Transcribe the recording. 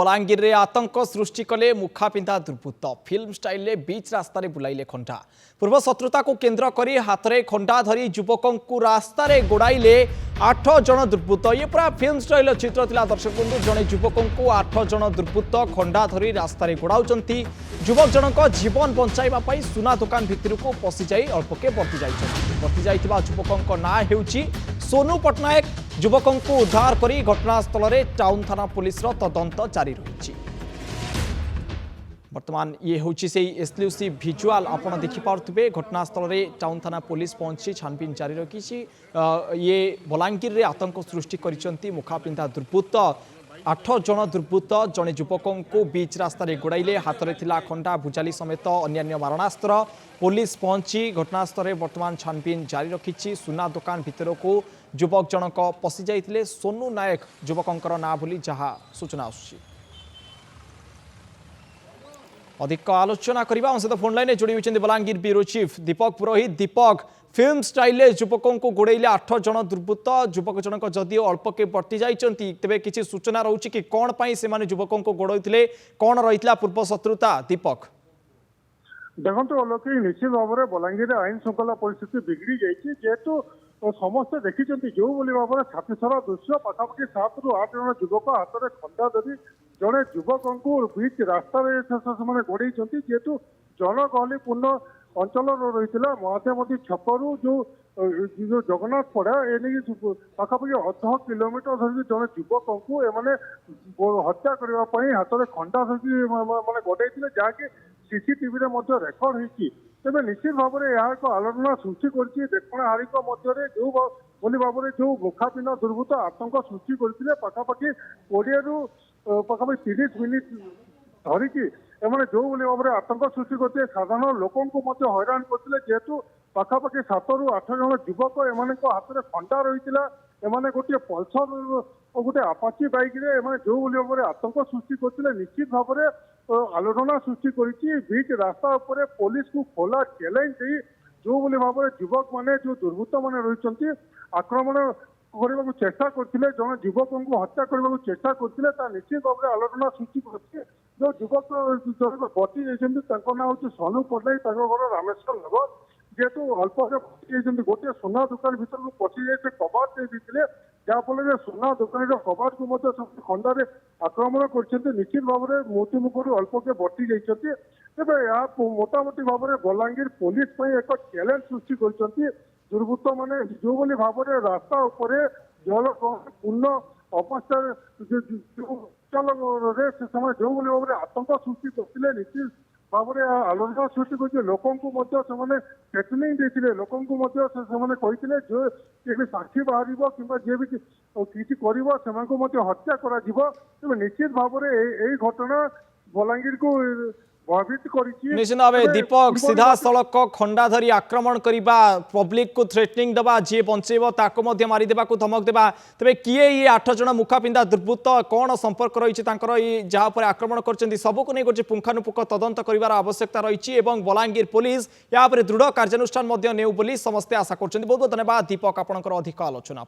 बलांगीर रे आतंक सृष्टि कले मुखा पिंधा दुर्बृत्त फिल्म स्टाइल बीच रास्ता बुलाइले खंडा पूर्व शत्रुता को केन्द्र करी हाथ में खंडा धरी युवकों को रास्ता गोड़ाइले 8 जन दुर्बृत्त। ये पूरा फिल्म स्टाइल चित्र थिला दर्शक बंधु। जड़े युवकों को 8 जन दुर्बृत्त खंडा धरी रास्ता गोड़ाउचंती। युवक जनक जीवन बंचाइबा सुना दुकान भितर को पशि जाई अल्पके बर्ती जाइथिबा युवकों ना हेउची सोनू पट्टनायक। युवकों को उद्धार करी घटनास्थल में टाउन थाना पुलिस तदंत जारी रही। वर्तमान ये हूँ से एक्सक्लूसिव भिजुआल आपड़ देखिपे घटनास्थल में टाउन थाना पुलिस पहुंची छानबीन जारी रखी। ये बलांगीर रे आतंक सृष्टि करिसेंती मुखा पिंधा दुर्बृत्त 8 जन दुर्बृत्त जड़े युवकों को बीच रास्ता गोड़ाइले हाथ में थिला खंडा भुजाली समेत अन्य मारणास्त्र। पुलिस पहुंची घटनास्थल में वर्तमान छानबीन जारी रखी। सुना दुकान भितर को युवक जनक पशि जाइथिले। सोनू नायक युवकों ना बोली जहाँ सूचना आसुची। अधिक आलोचना करने सहित फोन लाइन जोड़ी होती बलांगीर ब्यूरो चीफ दीपक पुरोहित। दीपक, फिल्म स्टाइल युवकों को गोड़े 8 जन दुर्बृत्त युवक जनक जदिओ अल्पके बर्ती जाइछंती तेबे किसी सूचना रहुछि कि कौन पाई से माने युवकों को गोड़ोइथिले, कौन रही पूर्व शत्रुता? दीपक देखो लोक निश्चित भाव में बलांगीर आईन श्रृंखला परिस्थिति बिगड़ी जाइए जेहेतु समस्ते देखी जो भाव में छातीसरा दृश्य पाखापाखि 7 ରୁ 8 जन युवक हाथ में खंडा धरी जड़े युवकों को बीच रास्ता से गोड़े जेहेतु जनगहलीपूर्ण अंचल रही महात्मामती छकरू जो जगन्नाथ पड़ा एने पाखापाखि 1/2 किलोमीटर धरिक जड़े युवकों को एने हत्या करने हाथ में खंडा धरिकी मैंने गोड़े जहाँकि सीसीटीवी रेकर्ड होती। तेज निश्चित भाव में यह एक आलोचना सृष्टि करहारिक जो भाव में जो मुखापिन दुर्बृत्त आतंक सृष्टि करते पाखापाखि 20 ରୁ पाखापाखि 30 मिनिट धरिकी एमाने जो भाव में आतंक सृष्टि करते साधारण लोकों को हैरान करते जेहेतु पाखापाखि 7 ରୁ 8 जन युवक एम हाथ में खंडा रही एमाने गोटे पल्सर गोटे आपाची बाइक जो भाव में आतंक सृष्टि करते निश्चित भाव में आलोचना सृष्टि करी। बीच रास्ता उपर पुलिस को खोला चैलेंज दी जो भाव में युवक मैंने जो दुर्बृत्त मैंने रही आक्रमण करने को चेष्टा करते जन युवकों को हत्या करने को चेष्टा करते निश्चित भाव में आलोचना सृष्टि कर जो युवक जन बची जाती ना हूँ सोनू पट्टनायक घर रामेश्वर नगर जेहेतु अल्प बची गोटे सुना दुकान भर को पशि जाए कबाड़ देते जहाँफल सुना दुकान कबाड़ को खंडारे आक्रमण कर निश्चित भाव में मृत्यु मुखर अल्पके बची जाती। तेज यह मोटामोटी भाव में बलांगीर पुलिस एक चैलेंज सृष्टि कर दुर्बृत्त मैंने जो भाव में रास्ता उपर जल पूर्ण अवस्था समय जो भाव में आतंक सृष्टि करते निश्चित भाव में आलोचना सृष्टि कर लोकों को थ्रेटनिंग देते लोकों को कहते जो साक्षी बाहर कि जी भी किसी कर हत्या कर निश्चित भाव में यही घटना बलांगीर को निश्चित भाव दीपक सीधा सड़क खंडा धरी आक्रमण करने पब्लिक को थ्रेटनिंग दबा जी बंचेब मारिदेवा धमक देवा तेरे किए ये 8 जन मुखा पिंधा दुर्बृत्त कौन संपर्क रही जहाँ पर आक्रमण कर सबको नहीं गोटे पुंखानुपुंख तदंत कर आवश्यकता रही बलांगीर पुलिस या दृढ़ कार्यानुष्ठान नेउ बोली समस्ते आशा कर। बहुत बहुत धन्यवाद दीपक आपंकर अधिक आलोचना।